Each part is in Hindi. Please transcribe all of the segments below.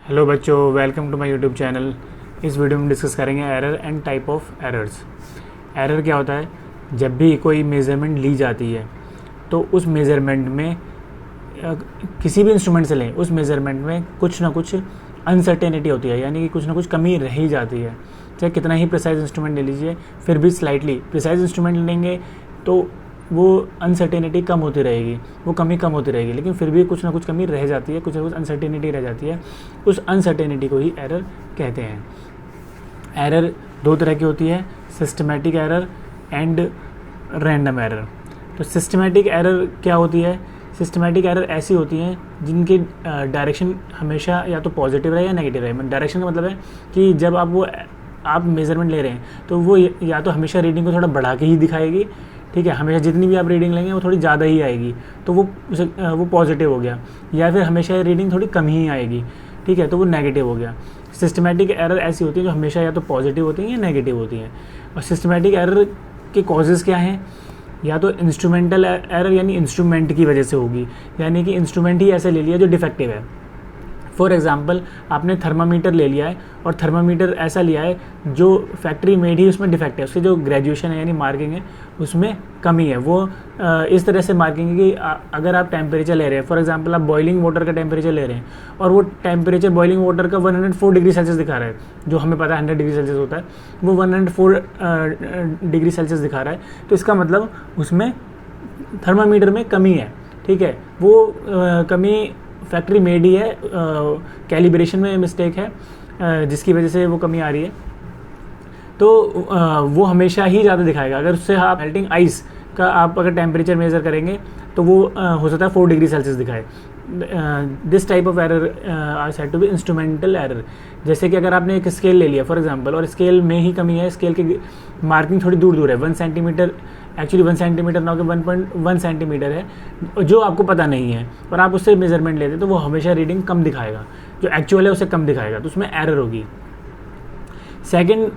हेलो बच्चों, welcome to my YouTube channel. इस वीडियो में डिस्कस करेंगे error and type of errors. Error क्या होता है? जब भी कोई मेज़रमेंट ली जाती है तो उस मेज़रमेंट में किसी भी इंस्ट्रूमेंट से लें, उस मेज़रमेंट में कुछ ना कुछ अनसर्टेनिटी होती है, यानी कि कुछ ना कुछ कमी रह ही जाती है। चाहे कितना ही प्रिसाइज इंस्ट्रूमेंट ले लीजिए, फिर भी स्लाइटली प्रिसाइज इंस्ट्रूमेंट लेंगे तो वो अनसर्टेनिटी कम होती रहेगी, वो कमी कम होती रहेगी, लेकिन फिर भी कुछ ना कुछ कमी रह जाती है, कुछ ना कुछ अनसर्टेनिटी रह जाती है। उस अनसर्टेनिटी को ही एरर कहते हैं। एरर दो तरह की होती है, systematic error and random error. तो सिस्टमैटिक एरर क्या होती है? सिस्टमैटिक एरर ऐसी होती हैं जिनकी डायरेक्शन हमेशा या तो पॉजिटिव रहे या नेगेटिव रहे। डायरेक्शन का मतलब है कि जब आप मेज़रमेंट ले रहे हैं तो वो या तो हमेशा रीडिंग को थोड़ा बढ़ा के ही दिखाएगी, ठीक है, हमेशा जितनी भी आप रीडिंग लेंगे वो थोड़ी ज़्यादा ही आएगी, तो वो पॉजिटिव हो गया। या फिर हमेशा रीडिंग थोड़ी कम ही आएगी, ठीक है, तो वो नेगेटिव हो गया। सिस्टमैटिक एरर ऐसी होती है जो हमेशा या तो पॉजिटिव होती हैं या नेगेटिव होती हैं। और सिस्टमैटिक एरर के कॉजेज़ क्या हैं? या तो इंस्ट्रूमेंटल एरर, यानी इंस्ट्रूमेंट की वजह से होगी, यानी कि इंस्ट्रूमेंट ही ऐसे ले लिया जो डिफेक्टिव है। फॉर एग्जांपल, आपने थर्मामीटर ले लिया है और थर्मामीटर ऐसा लिया है जो फैक्ट्री मेड ही उसमें डिफेक्ट है, उसकी जो ग्रेजुएशन है यानी मार्किंग है उसमें कमी है। वो इस तरह से मार्किंग है कि अगर आप टेम्परेचर ले रहे हैं, फॉर एग्जांपल आप बॉइलिंग वाटर का टेम्परेचर ले रहे हैं और वो टेम्परेचर बॉइलिंग वाटर का 104 डिग्री सेल्सियस दिखा रहा है, जो हमें पता है 100 डिग्री सेल्सियस होता है, वो 104 डिग्री सेल्सियस दिखा रहा है, तो इसका मतलब उसमें थर्मामीटर में कमी है, ठीक है। वो कमी फैक्ट्री मेड ही है, कैलिब्रेशन में मिस्टेक है, जिसकी वजह से वो कमी आ रही है। तो वो हमेशा ही ज़्यादा दिखाएगा। अगर उससे आप मेल्टिंग आइस का आप अगर टेम्परेचर मेज़र करेंगे तो वो हो सकता है 4 डिग्री सेल्सियस दिखाए। This type of error are said to be instrumental error. जैसे कि अगर आपने एक स्केल ले लिया फॉर एग्जांपल, और स्केल में ही कमी है, स्केल की मार्किंग थोड़ी दूर दूर है, 1 सेंटीमीटर, एक्चुअली 1 सेंटीमीटर ना होकर 1.1 सेंटीमीटर है, जो आपको पता नहीं है, और आप उससे मेजरमेंट लेते तो वो हमेशा रीडिंग कम दिखाएगा, जो एक्चुअल है उससे कम दिखाएगा, तो उसमें एरर होगी। सेकेंड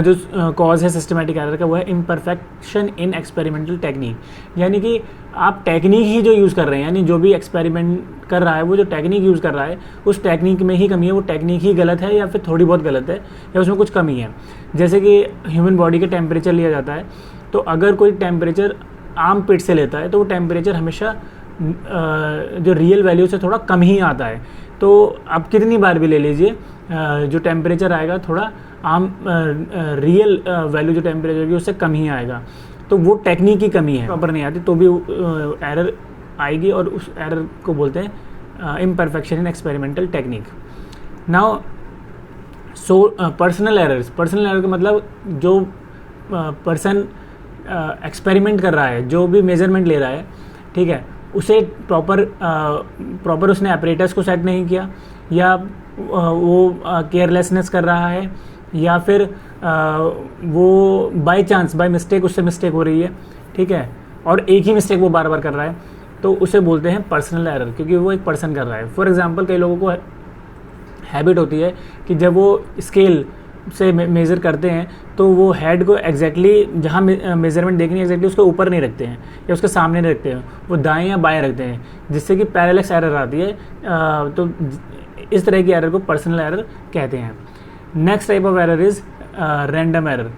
जो कॉज है सिस्टमैटिक एरर का, वो है इम्परफेक्शन इन एक्सपेरिमेंटल टेक्निक। यानी कि आप टेक्निक ही जो यूज़ कर रहे हैं, यानी जो भी एक्सपेरिमेंट कर रहा है वो जो टेक्निक यूज़ कर रहा है उस टेक्निक में ही कमी है, वो टेक्निक ही गलत है या फिर थोड़ी बहुत गलत है या उसमें कुछ कमी है। जैसे कि ह्यूमन बॉडी का टेम्परेचर लिया जाता है, तो अगर कोई टेम्परेचर आम पेट से लेता है तो वो टेम्परेचर हमेशा जो रियल वैल्यू से थोड़ा कम ही आता है। तो आप कितनी बार भी ले लीजिए, जो टेम्परेचर आएगा थोड़ा आम रियल वैल्यू जो टेम्परेचर की उससे कम ही आएगा, तो वो टेक्निक की कमी है, प्रॉपर नहीं आती तो भी एरर आएगी, और उस एरर को बोलते हैं imperfection in experimental technique. Now personal errors. Personal error का मतलब जो पर्सन एक्सपेरिमेंट कर रहा है, जो भी मेजरमेंट ले रहा है, ठीक है, उसे प्रॉपर उसने ऑपरेटर्स को सेट नहीं किया, या वो केयरलेसनेस कर रहा है, या फिर वो बाय चांस बाय मिस्टेक उससे मिस्टेक हो रही है, ठीक है, और एक ही मिस्टेक वो बार बार कर रहा है, तो उसे बोलते हैं पर्सनल एरर, क्योंकि वो एक पर्सन कर रहा है। फॉर एग्जांपल, कई लोगों को हैबिट होती है कि जब वो स्केल से मेज़र करते हैं तो वो हेड को एग्जैक्टली जहाँ मेज़रमेंट देखनी है एग्जैक्टली उसके ऊपर नहीं रखते हैं या उसके सामने नहीं रखते हैं, वो दाएं या बाएं रखते हैं, जिससे कि पैरेलक्स एरर आती है। तो इस तरह की एरर को पर्सनल एरर कहते हैं। Next type of error is random error.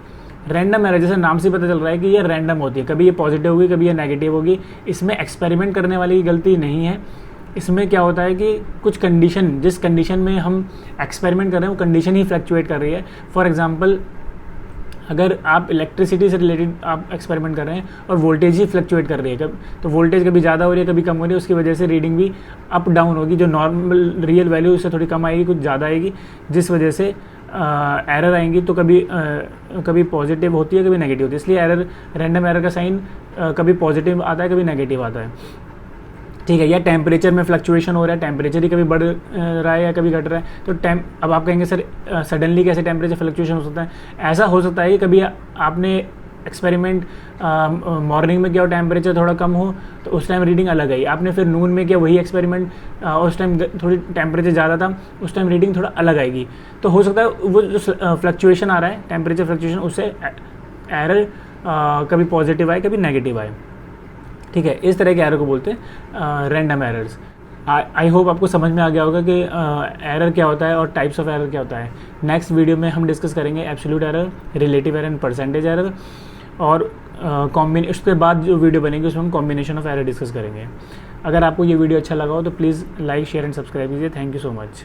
Random error, जैसे नाम से पता चल रहा है कि ये रैंडम होती है, कभी ये पॉजिटिव होगी कभी ये नेगेटिव होगी। इसमें एक्सपेरिमेंट करने वाले की गलती नहीं है। इसमें क्या होता है कि कुछ कंडीशन, जिस कंडीशन में हम एक्सपेरिमेंट कर रहे हैं वो कंडीशन ही फ्लक्चुएट कर रही है। फॉर एग्जांपल, अगर आप इलेक्ट्रिसिटी से रिलेटेड आप एक्सपेरिमेंट कर रहे हैं और वोल्टेज ही फ्लक्चुएट कर रही है, तो वोल्टेज कभी ज़्यादा हो रही है कभी कम हो रही है, उसकी वजह से रीडिंग भी अप डाउन होगी, जो नॉर्मल रियल वैल्यू उससे थोड़ी कम आएगी, कुछ ज़्यादा आएगी, जिस वजह से एरर आएंगी। तो कभी पॉजिटिव होती है कभी नेगेटिव होती है, इसलिए एरर, रैंडम एरर का साइन कभी पॉजिटिव आता है कभी नेगेटिव आता है, ठीक है। या टेम्परेचर में फ्लक्चुएशन हो रहा है, टेम्परेचर ही कभी बढ़ रहा है या कभी घट रहा है, तो अब आप कहेंगे सर सडनली कैसे टेम्परेचर फ्लक्चुएशन हो सकता है? ऐसा हो सकता है कि कभी आपने एक्सपेरिमेंट मॉर्निंग में किया और टेम्परेचर थोड़ा कम हो तो उस टाइम रीडिंग अलग आई, आपने फिर नून में किया वही एक्सपेरिमेंट, उस टाइम थोड़ी टेम्परेचर ज़्यादा था, उस टाइम रीडिंग थोड़ा अलग आएगी। तो हो सकता है वो जो फ्लक्चुएशन आ रहा है, टेम्परेचर फ्लक्चुएशन, उससे एरर कभी पॉजिटिव आए कभी नेगेटिव आए, ठीक है। इस तरह के एरर को बोलते हैं रैंडम एरर्स। आई होप आपको समझ में आ गया होगा कि एरर क्या होता है और टाइप्स ऑफ एरर क्या होता है। नेक्स्ट वीडियो में हम डिस्कस करेंगे absolute error, relative error and percentage error, और उसके बाद जो वीडियो बनेगी उसमें हम कॉम्बिनेशन ऑफ एरर डिस्कस करेंगे। अगर आपको ये वीडियो अच्छा लगा हो तो please like share and subscribe कीजिए। Thank you so much.